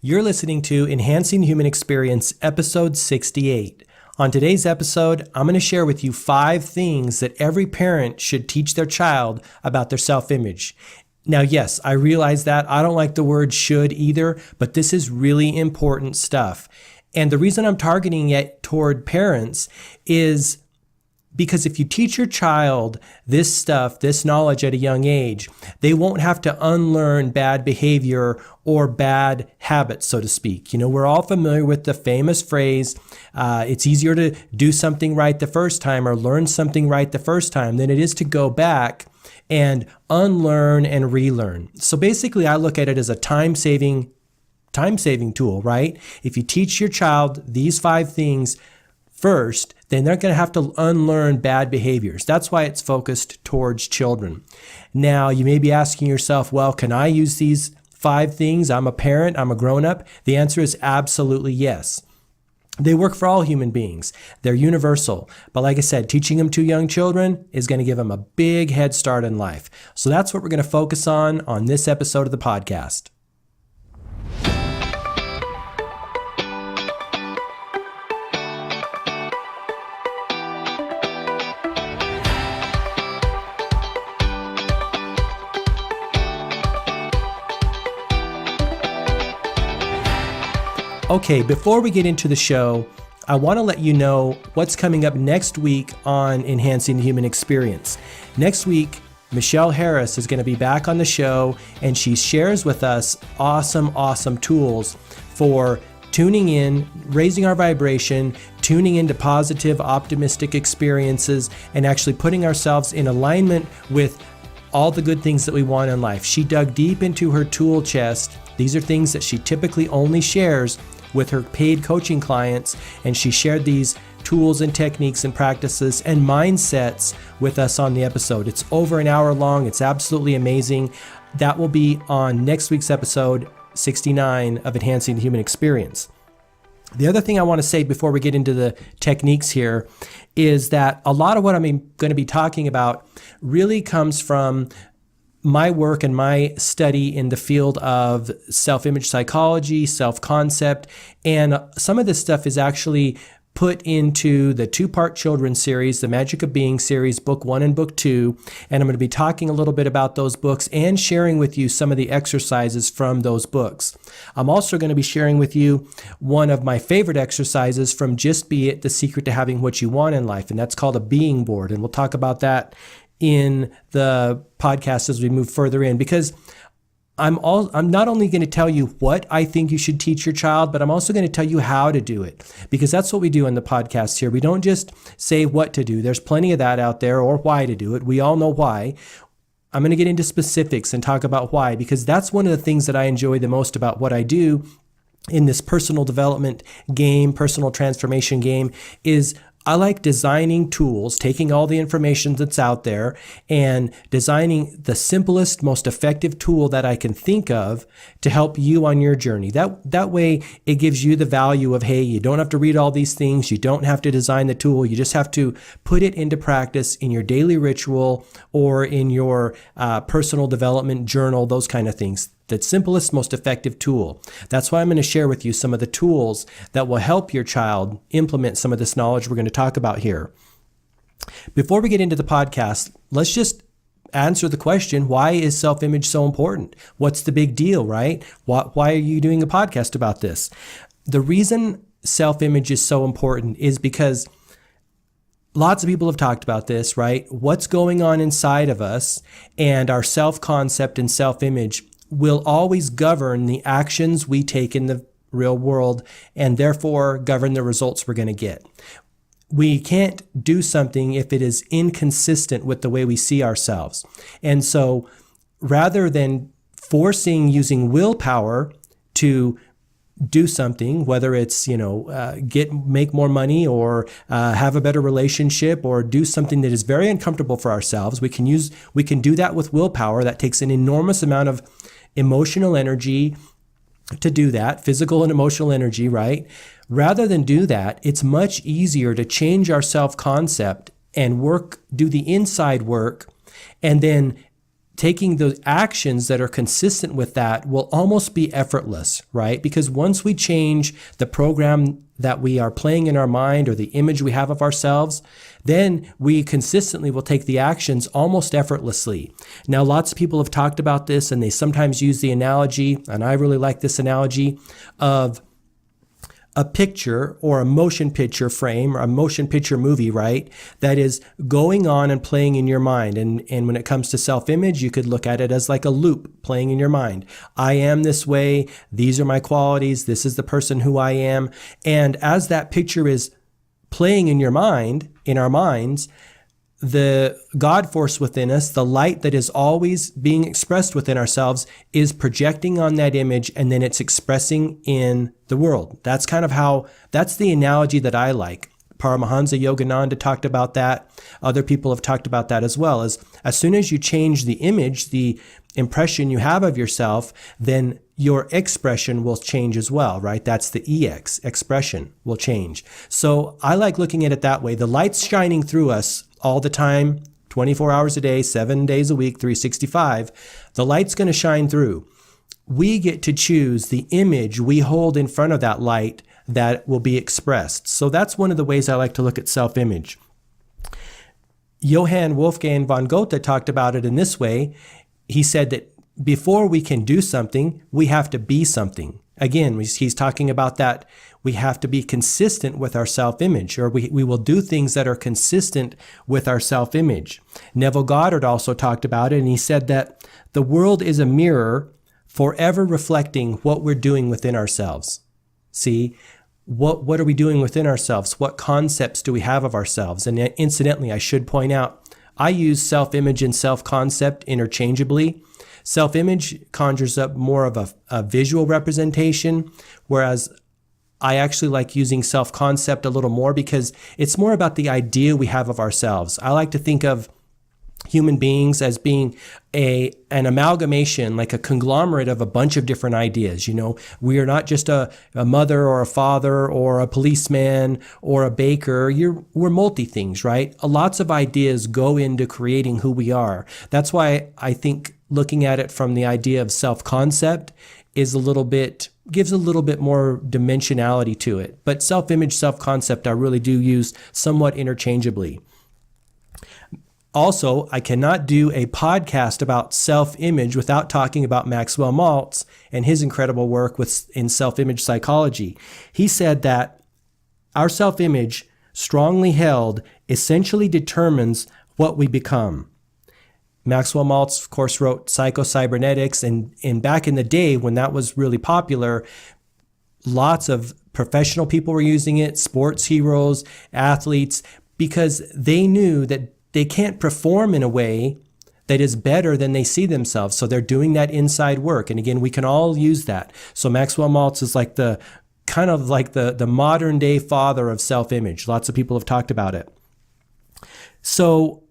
You're listening to Enhancing Human Experience, episode 68. On today's episode, I'm going to share with you 5 things that every parent should teach their child about their self-image. Now, yes, I realize that. I don't like the word should either, but this is really important stuff. And the reason I'm targeting it toward parents is because if you teach your child this stuff, this knowledge at a young age, they won't have to unlearn bad behavior or bad habits, so to speak. You know, we're all familiar with the famous phrase, it's easier to do something right the first time or learn something right the first time than it is to go back and unlearn and relearn. So basically, I look at it as a time-saving tool, right? If you teach your child these 5 things first, then they're going to have to unlearn bad behaviors. That's why it's focused towards children. Now, you may be asking yourself, well, can I use these 5 things? I'm a parent, I'm a grown-up. The answer is absolutely yes. They work for all human beings. They're universal. But like I said, teaching them to young children is going to give them a big head start in life. So that's what we're going to focus on this episode of the podcast. Okay, before we get into the show, I want to let you know what's coming up next week on Enhancing the Human Experience. Next week, Michelle Harris is going to be back on the show, and she shares with us awesome tools for tuning in, raising our vibration, tuning into positive, optimistic experiences, and actually putting ourselves in alignment with all the good things that we want in life. She dug deep into her tool chest. These are things that she typically only shares with her paid coaching clients, and she shared these tools and techniques and practices and mindsets with us on the episode. It's over an hour long. It's absolutely amazing. That will be on next week's episode 69 of Enhancing the Human Experience. The other thing I want to say before we get into the techniques here is that a lot of what I'm going to be talking about really comes from my work and my study in the field of self-image psychology, self-concept, and some of this stuff is actually put into the 2-part children's series, the Magic of Being series, book 1 and book 2, and I'm going to be talking a little bit about those books and sharing with you some of the exercises from those books. I'm also going to be sharing with you one of my favorite exercises from Just Be It, The Secret to Having What You Want in Life, and that's called a being board, and we'll talk about that in the podcast as we move further in, because I'm not only going to tell you what I think you should teach your child, but I'm also going to tell you how to do it, because that's what we do in the podcast here. We don't just say what to do. There's plenty of that out there, or why to do it. We all know why. I'm going to get into specifics and talk about why, because that's one of the things that I enjoy the most about what I do in this personal development game, personal transformation game, is I like designing tools, taking all the information that's out there and designing the simplest, most effective tool that I can think of to help you on your journey. That way it gives you the value of, hey, you don't have to read all these things. You don't have to design the tool. You just have to put it into practice in your daily ritual or in your personal development journal, those kind of things. The simplest, most effective tool. That's why I'm going to share with you some of the tools that will help your child implement some of this knowledge we're going to talk about here. Before we get into the podcast, let's just answer the question, why is self-image so important? What's the big deal, right? Why are you doing a podcast about this? The reason self-image is so important is because lots of people have talked about this, right? What's going on inside of us and our self-concept and self-image will always govern the actions we take in the real world and therefore govern the results we're going to get. We can't do something if it is inconsistent with the way we see ourselves. And so rather than using willpower to do something, whether it's, make more money or have a better relationship or do something that is very uncomfortable for ourselves, we can do that with willpower. That takes an enormous amount of emotional energy to do that, physical and emotional energy, right? Rather than do that, it's much easier to change our self-concept and do the inside work, and then taking the actions that are consistent with that will almost be effortless, right? Because once we change the program that we are playing in our mind or the image we have of ourselves, then we consistently will take the actions almost effortlessly. Now, lots of people have talked about this, and they sometimes use the analogy, and I really like this analogy, of a picture or a motion picture frame or a motion picture movie, right? That is going on and playing in your mind. And when it comes to self-image, you could look at it as like a loop playing in your mind. I am this way. These are my qualities. This is the person who I am. And as that picture is playing in your mind, in our minds, the God force within us, the light that is always being expressed within ourselves, is projecting on that image, and then it's expressing in the world. That's kind of that's the analogy that I like. Paramahansa Yogananda talked about that. Other people have talked about that as well. As soon as you change the image, the impression you have of yourself, then your expression will change as well, right? That's the EX, expression will change. So I like looking at it that way. The light's shining through us all the time, 24 hours a day, 7 days a week, 365. The light's going to shine through. We get to choose the image we hold in front of that light that will be expressed. So that's one of the ways I like to look at self-image. Johann Wolfgang von Goethe talked about it in this way. He said that before we can do something, we have to be something. Again, he's talking about that we have to be consistent with our self-image, or we will do things that are consistent with our self-image. Neville Goddard also talked about it, and he said that the world is a mirror forever reflecting what we're doing within ourselves. See, what are we doing within ourselves? What concepts do we have of ourselves? And incidentally, I should point out, I use self-image and self-concept interchangeably. Self-image conjures up more of a visual representation, whereas I actually like using self-concept a little more because it's more about the idea we have of ourselves. I like to think of human beings as being an amalgamation, like a conglomerate of a bunch of different ideas. You know, we are not just a mother or a father or a policeman or a baker. We're multi things, right? Lots of ideas go into creating who we are. That's why I think looking at it from the idea of self-concept gives a little bit more dimensionality to it. But self-image, self-concept, I really do use somewhat interchangeably. Also, I cannot do a podcast about self-image without talking about Maxwell Maltz and his incredible work in self-image psychology. He said that our self-image, strongly held, essentially determines what we become. Maxwell Maltz, of course, wrote Psycho-Cybernetics, and back in the day when that was really popular, lots of professional people were using it, sports heroes, athletes, because they knew that they can't perform in a way that is better than they see themselves. So they're doing that inside work. And again, we can all use that. So Maxwell Maltz is like the modern day father of self-image. Lots of people have talked about it. So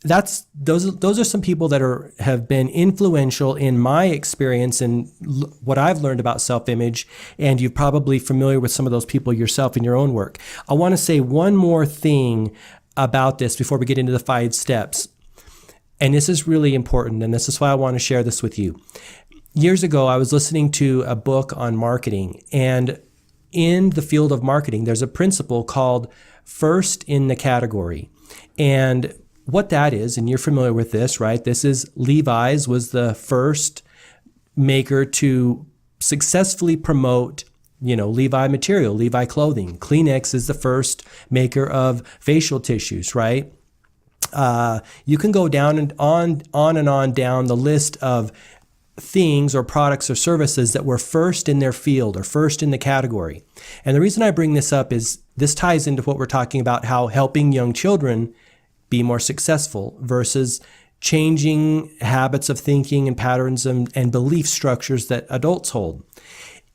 those are some people that have been influential in my experience and what I've learned about self-image, and you're probably familiar with some of those people yourself in your own work. I want to say one more thing about this before we get into the 5 steps. And this is really important, and this is why I want to share this with you. Years ago, I was listening to a book on marketing, and in the field of marketing, there's a principle called first in the category. And what that is, and you're familiar with this, right? This is Levi's was the first maker to successfully promote Levi material, Levi clothing. Kleenex is the first maker of facial tissues, right? You can go down and on down the list of things or products or services that were first in their field or first in the category. And the reason I bring this up is this ties into what we're talking about, how helping young children be more successful versus changing habits of thinking and patterns and belief structures that adults hold.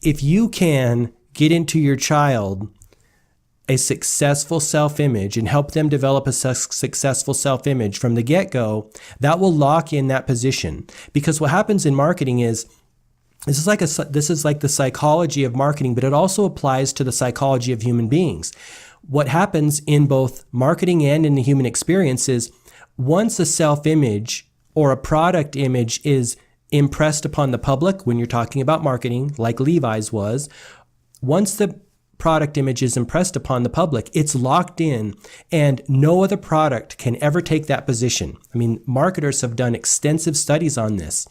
If you can get into your child a successful self-image and help them develop a successful self-image from the get-go, that will lock in that position. Because what happens in marketing is, this is like the psychology of marketing, but it also applies to the psychology of human beings. What happens in both marketing and in the human experience is once a self-image or a product image is impressed upon the public when you're talking about marketing, like Levi's was, once the product image is impressed upon the public, it's locked in, and no other product can ever take that position. I mean, marketers have done extensive studies on this.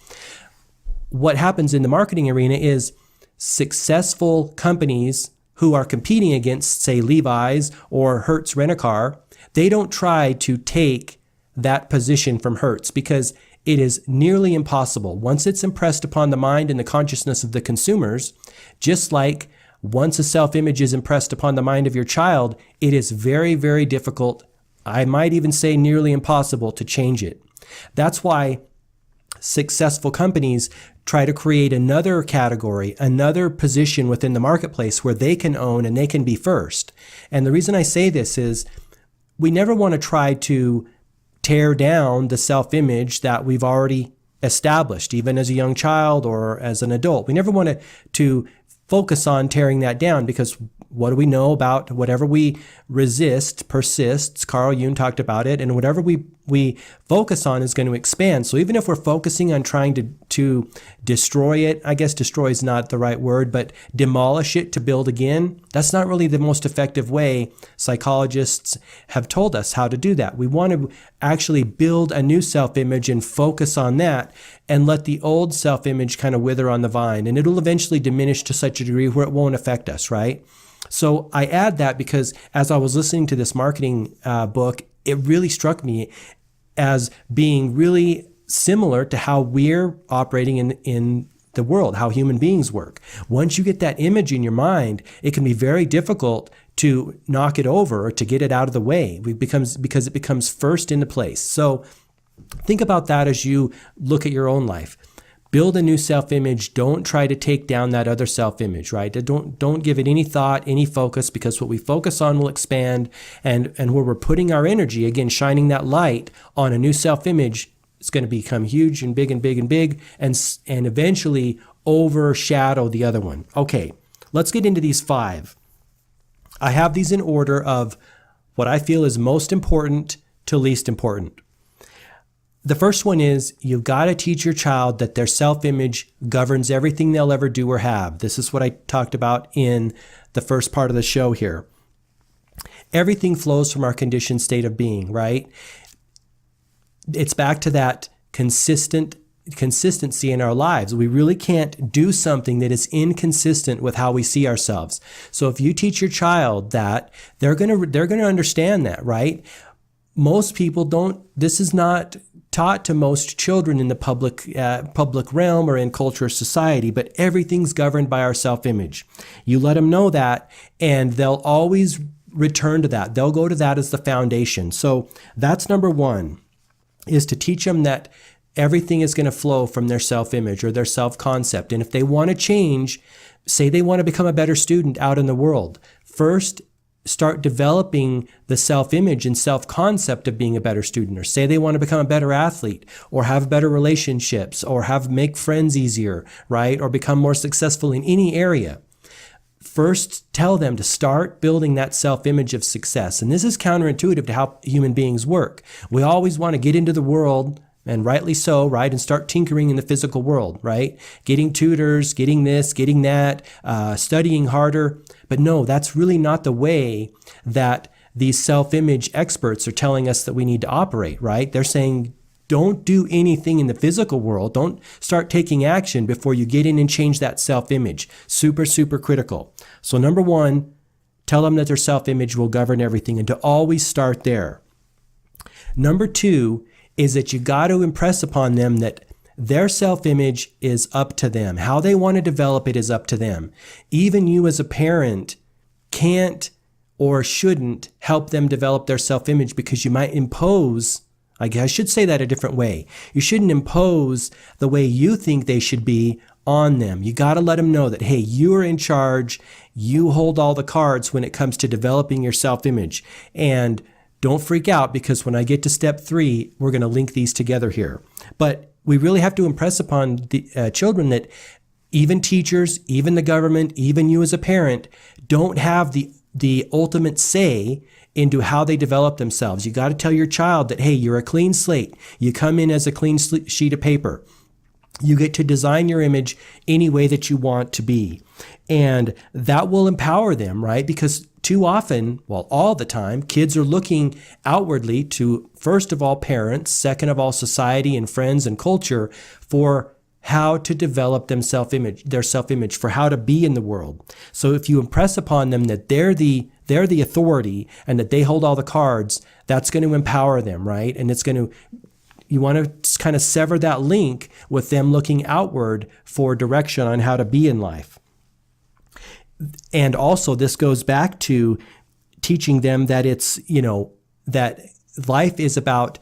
What happens in the marketing arena is successful companies who are competing against, say, Levi's or Hertz Rent-A-Car, they don't try to take that position from Hertz because it is nearly impossible. Once it's impressed upon the mind and the consciousness of the consumers, just like once a self-image is impressed upon the mind of your child, it is very, very difficult, I might even say nearly impossible, to change it. That's why successful companies try to create another category, another position within the marketplace where they can own and they can be first. And the reason I say this is we never want to try to tear down the self-image that we've already established, even as a young child or as an adult. We never want to focus on tearing that down, because what do we know about whatever we resist persists? Carl Jung talked about it, and whatever we focus on is going to expand. So even if we're focusing on trying to destroy it, I guess destroy is not the right word, but demolish it to build again, that's not really the most effective way. Psychologists have told us how to do that. We want to actually build a new self-image and focus on that, and let the old self-image kind of wither on the vine, and it'll eventually diminish to such a degree where it won't affect us, right? So I add that because as I was listening to this marketing book, it really struck me as being really similar to how we're operating in the world, how human beings work. Once you get that image in your mind, it can be very difficult to knock it over or to get it out of the way because it becomes first into place. So think about that as you look at your own life. Build a new self-image. Don't try to take down that other self-image, right? Don't give it any thought, any focus, because what we focus on will expand, and where we're putting our energy, again, shining that light on a new self-image, it's going to become huge and big and big and big, and eventually overshadow the other one. Okay, let's get into these 5. I have these in order of what I feel is most important to least important. The first one is you've got to teach your child that their self-image governs everything they'll ever do or have. This is what I talked about in the first part of the show here. Everything flows from our conditioned state of being, right? It's back to that consistency in our lives. We really can't do something that is inconsistent with how we see ourselves. So if you teach your child that, they're going to understand that, right? Most people don't. This is not taught to most children in the public realm or in culture or society, but everything's governed by our self-image. You let them know that, and they'll always return to that. They'll go to that as the foundation. So that's number 1, is to teach them that everything is going to flow from their self-image or their self-concept. And if they want to change, say they want to become a better student out in the world, first start developing the self-image and self-concept of being a better student, or say they want to become a better athlete or have better relationships or make friends easier, right? Or become more successful in any area. First, tell them to start building that self-image of success. And this is counterintuitive to how human beings work. We always want to get into the world, and rightly so, right? And start tinkering in the physical world, right? Getting tutors, getting this, getting that, studying harder. But no, that's really not the way that these self-image experts are telling us that we need to operate, right? They're saying, don't do anything in the physical world. Don't start taking action before you get in and change that self-image. Super, super critical. So number 1, tell them that their self-image will govern everything, and to always start there. Number 2 is that you got to impress upon them that their self-image is up to them. How they want to develop it is up to them. Even you as a parent can't or shouldn't help them develop their self-image, because you might impose, I should say that a different way. You shouldn't impose the way you think they should be on them. You got to let them know that, hey, you are in charge. You hold all the cards when it comes to developing your self-image. And don't freak out, because when I get to step 3, we're going to link these together here. But we really have to impress upon the children that even teachers, even the government, even you as a parent, don't have the the ultimate say into how they develop themselves. You got to tell your child that, hey, you're a clean slate. You come in as a clean sheet of paper. You get to design your image any way that you want to be. And that will empower them, right? Because too often, well, all the time, kids are looking outwardly to, first of all, parents, second of all, society and friends and culture for how to develop their self-image, for how to be in the world. So if you impress upon them that they're the authority and that they hold all the cards, that's going to empower them, right? And you want to kind of sever that link with them looking outward for direction on how to be in life. And also this goes back to teaching them that it's, that life is about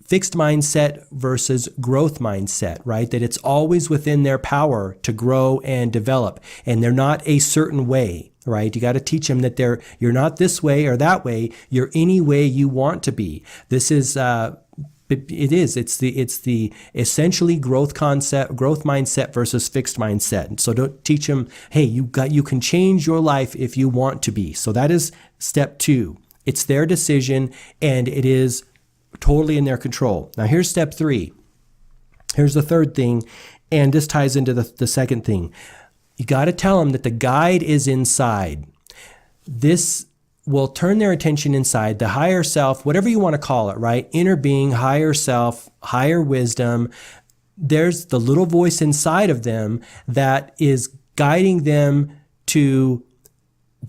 fixed mindset versus growth mindset, right? That it's always within their power to grow and develop, and they're not a certain way, right? You got to teach them that you're not this way or that way. You're any way you want to be. This is, it's the essentially growth mindset versus fixed mindset. So don't teach them, hey, you can change your life if you want to be. So that is step 2. It's their decision and it is totally in their control. Now here's step 3. Here's the third thing. And this ties into the second thing. You got to tell them that the guide is inside. This will turn their attention inside, the higher self, whatever you want to call it, right? Inner being, higher self, higher wisdom. There's the little voice inside of them that is guiding them to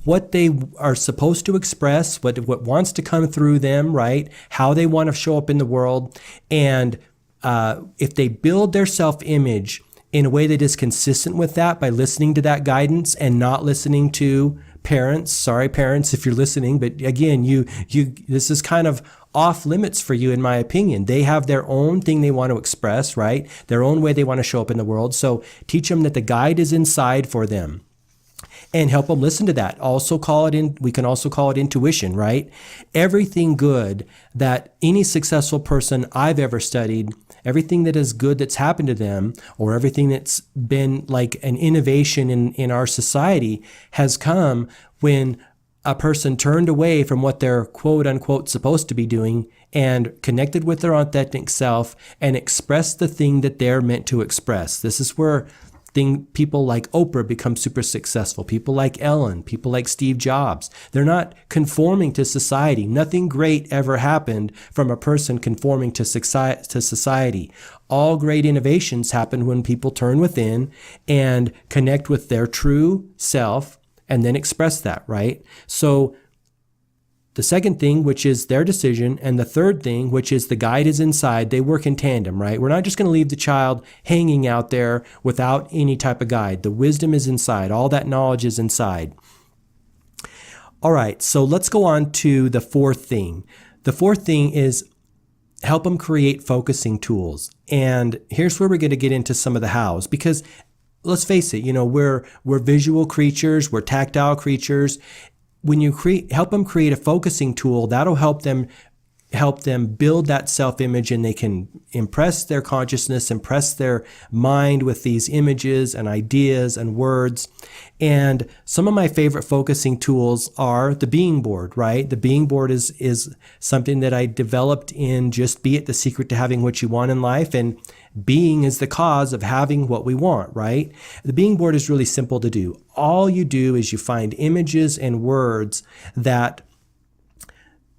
what they are supposed to express, what wants to come through them, right? How they want to show up in the world. And if they build their self-image in a way that is consistent with that by listening to that guidance and not listening to parents, sorry parents if you're listening, but again, this is kind of off limits for you in my opinion. They have their own thing they want to express, right? Their own way they want to show up in the world. So teach them that the guide is inside for them and help them listen to that. We can also call it intuition, right? Everything good that any successful person I've ever studied, everything that is good that's happened to them, or everything that's been like an innovation in our society has come when a person turned away from what they're quote unquote supposed to be doing and connected with their authentic self and expressed the thing that they're meant to express. This is where people like Oprah become super successful. People like Ellen, people like Steve Jobs. They're not conforming to society. Nothing great ever happened from a person conforming to society. All great innovations happen when people turn within and connect with their true self and then express that, right? So the second thing, which is their decision, and the third thing, which is the guide is inside, they work in tandem, right? We're not just going to leave the child hanging out there without any type of guide. The wisdom is inside. All that knowledge is inside. All right, so let's go on to the fourth thing. The fourth thing is help them create focusing tools. And here's where we're going to get into some of the hows, because let's face it, we're visual creatures, we're tactile creatures. When you help them create a focusing tool, that'll help them build that self-image, and they can impress their consciousness, impress their mind with these images and ideas and words. And some of my favorite focusing tools are the being board, right? The being board is something that I developed in Just Be It, the secret to having what you want in life. And being is the cause of having what we want, right? The being board is really simple to do. All you do is you find images and words that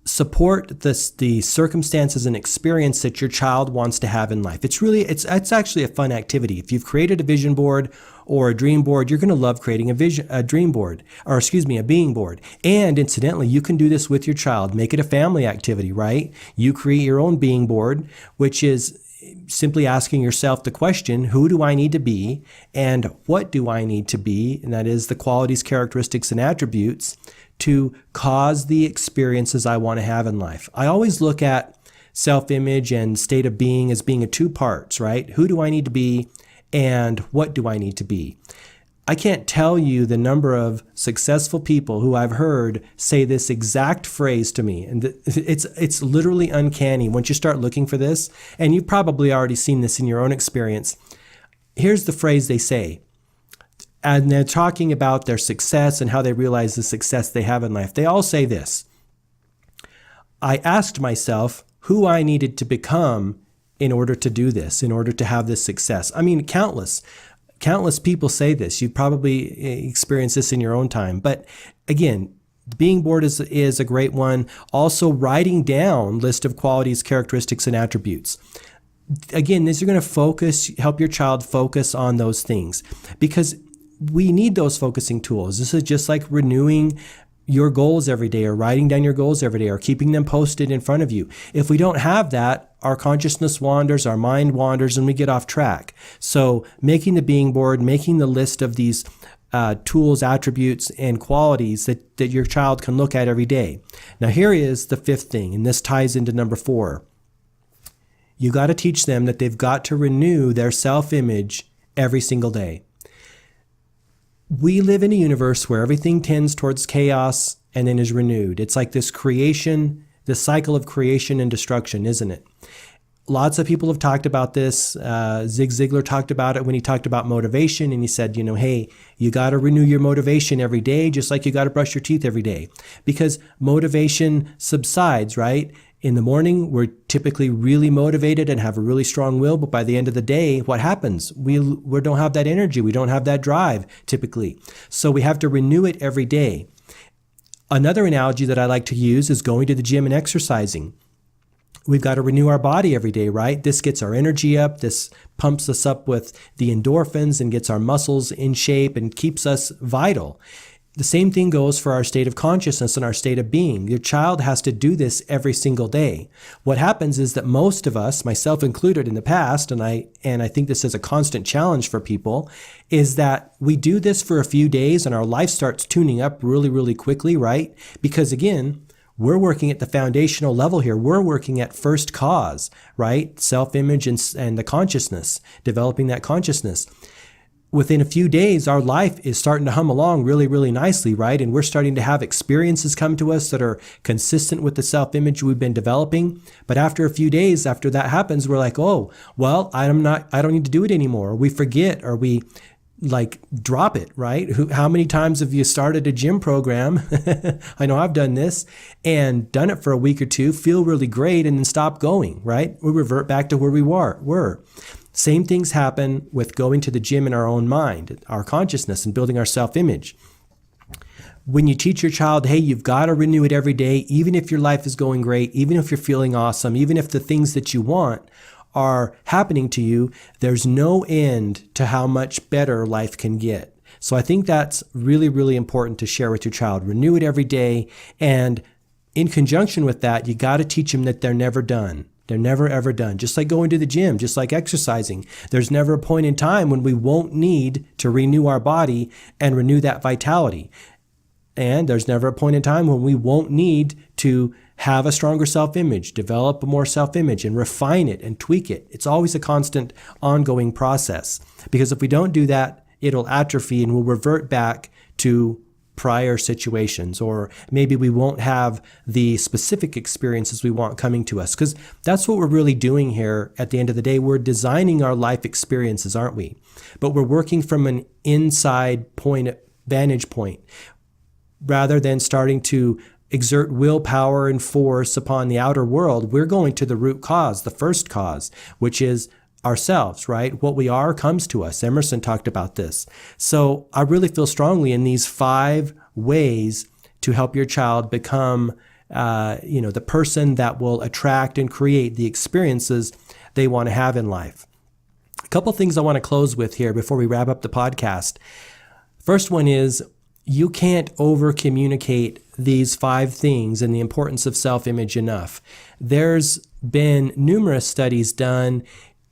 support the circumstances and experience that your child wants to have in life. It's actually a fun activity. If you've created a vision board or a dream board, you're going to love creating a being board. And incidentally, you can do this with your child. Make it a family activity, right? You create your own being board, which is simply asking yourself the question, who do I need to be and what do I need to be? And that is the qualities, characteristics, and attributes to cause the experiences I want to have in life. I always look at self-image and state of being as being a two parts, right? Who do I need to be and what do I need to be? I can't tell you the number of successful people who I've heard say this exact phrase to me. And it's literally uncanny once you start looking for this. And you've probably already seen this in your own experience. Here's the phrase they say. and they're talking about their success and how they realize the success they have in life, they all say this: I asked myself who I needed to become in order to do this, in order to have this success. I mean, countless people say this. You've probably experienced this in your own time. But again, being bored is a great one. Also, writing down list of qualities, characteristics, and attributes. Again, these are going to help your child focus on those things, because we need those focusing tools. This is just like renewing your goals every day, or writing down your goals every day, or keeping them posted in front of you. If we don't have that, our consciousness wanders, our mind wanders, and we get off track. So making the being board, making the list of these tools, attributes, and qualities that your child can look at every day. Now here is the fifth thing, and this ties into number 4. You got to teach them that they've got to renew their self-image every single day. We live in a universe where everything tends towards chaos and then is renewed. It's like this creation, the cycle of creation and destruction, isn't it? Lots of people have talked about this. Zig Ziglar talked about it when he talked about motivation, and he said, hey, you got to renew your motivation every day, just like you got to brush your teeth every day, because motivation subsides, right? In the morning, we're typically really motivated and have a really strong will, but by the end of the day, what happens? We don't have that energy. We don't have that drive, typically. So we have to renew it every day. Another analogy that I like to use is going to the gym and exercising. We've got to renew our body every day, right? This gets our energy up. This pumps us up with the endorphins and gets our muscles in shape and keeps us vital. The same thing goes for our state of consciousness and our state of being. Your child has to do this every single day. What happens is that most of us, myself included in the past, and I think this is a constant challenge for people, is that we do this for a few days and our life starts tuning up really, really quickly, right? Because again, we're working at the foundational level here. We're working at first cause, right? Self-image and the consciousness, developing that consciousness. Within a few days, our life is starting to hum along really, really nicely, right? And we're starting to have experiences come to us that are consistent with the self-image we've been developing. But after a few days, after that happens, we're like, oh, well, I don't need to do it anymore. We forget, or we drop it, right? How many times have you started a gym program? I know I've done this and done it for a week or two, feel really great, and then stop going, right? We revert back to where we were. Same things happen with going to the gym in our own mind, our consciousness, and building our self-image. When you teach your child, hey, you've got to renew it every day, even if your life is going great, even if you're feeling awesome, even if the things that you want are happening to you, there's no end to how much better life can get. So I think that's really, really important to share with your child. Renew it every day. And in conjunction with that, you got to teach them that they're never done. They're never, ever done. Just like going to the gym, just like exercising. There's never a point in time when we won't need to renew our body and renew that vitality. And there's never a point in time when we won't need to have a stronger self-image, develop a more self-image, and refine it and tweak it. It's always a constant, ongoing process. Because if we don't do that, it'll atrophy and we'll revert back to prior situations, or maybe we won't have the specific experiences we want coming to us, because that's what we're really doing here. At the end of the day, we're designing our life experiences, aren't we? But we're working from an inside vantage point, rather than starting to exert willpower and force upon the outer world. We're going to the root cause, the first cause, which is ourselves, right? What we are comes to us. Emerson talked about this. So I really feel strongly in these 5 ways to help your child become, the person that will attract and create the experiences they want to have in life. A couple things I want to close with here before we wrap up the podcast. First one is, you can't over-communicate these 5 things and the importance of self-image enough. There's been numerous studies done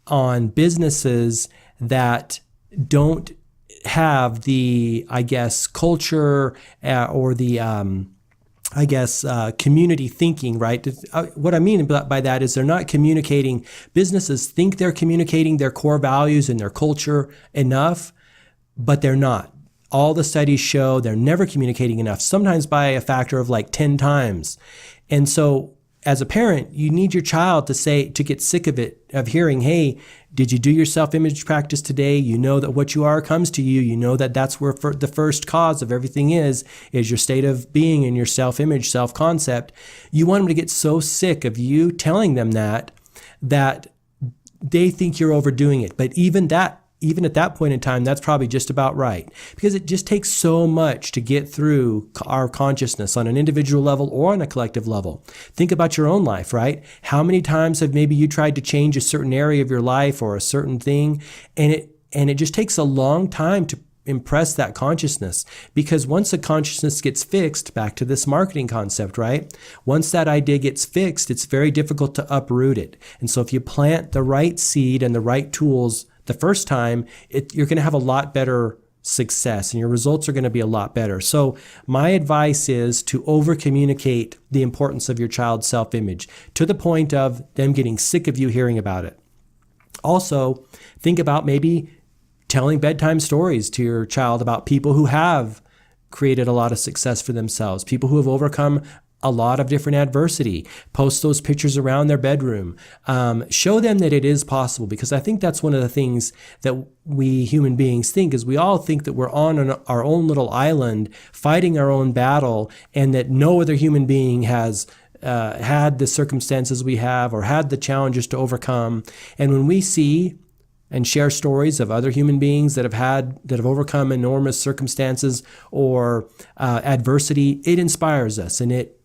on businesses that don't have the, culture or the, community thinking, right? What I mean by that is they're not communicating. Businesses think they're communicating their core values and their culture enough, but they're not. All the studies show they're never communicating enough, sometimes by a factor of 10 times. And so as a parent, you need your child to get sick of it, of hearing, hey, did you do your self-image practice today? You know that what you are comes to you. You know that that's where the first cause of everything is your state of being and your self-image, self-concept. You want them to get so sick of you telling them that they think you're overdoing it. But even at that point in time, that's probably just about right, because it just takes so much to get through our consciousness on an individual level or on a collective level. Think about your own life, right? How many times have maybe you tried to change a certain area of your life or a certain thing, and it just takes a long time to impress that consciousness, because once the consciousness gets fixed, back to this marketing concept, right? Once that idea gets fixed, it's very difficult to uproot it. And so if you plant the right seed and the right tools the first time, you're going to have a lot better success and your results are going to be a lot better. So my advice is to over-communicate the importance of your child's self-image to the point of them getting sick of you hearing about it. Also, think about maybe telling bedtime stories to your child about people who have created a lot of success for themselves, people who have overcome a lot of different adversity. Post those pictures around their bedroom. Show them that it is possible, because I think that's one of the things that we human beings think, is we all think that we're on our own little island fighting our own battle, and that no other human being has had the circumstances we have or had the challenges to overcome. And when we see and share stories of other human beings that have overcome enormous circumstances or adversity, it inspires us and it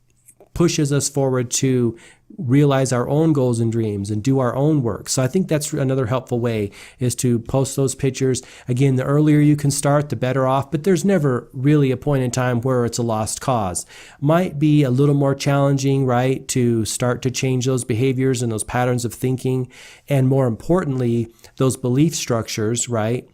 pushes us forward to realize our own goals and dreams and do our own work. So I think that's another helpful way, is to post those pictures. Again, the earlier you can start, the better off, but there's never really a point in time where it's a lost cause. Might be a little more challenging, right, to start to change those behaviors and those patterns of thinking, and more importantly, those belief structures, right,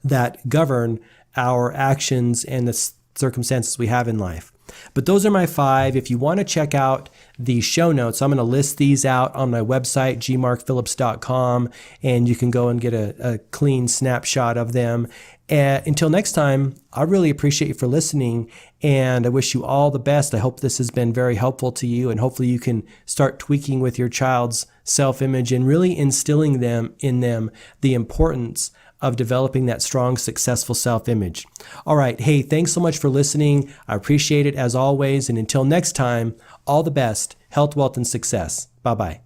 that govern our actions and the circumstances we have in life. But those are my 5. If you want to check out the show notes, I'm going to list these out on my website, gmarkphillips.com, and you can go and get a clean snapshot of them. Until next time, I really appreciate you for listening, and I wish you all the best. I hope this has been very helpful to you, and hopefully you can start tweaking with your child's self-image and really instilling in them the importance of developing that strong, successful self-image. All right. Hey, thanks so much for listening. I appreciate it as always. And until next time, all the best, health, wealth, and success. Bye-bye.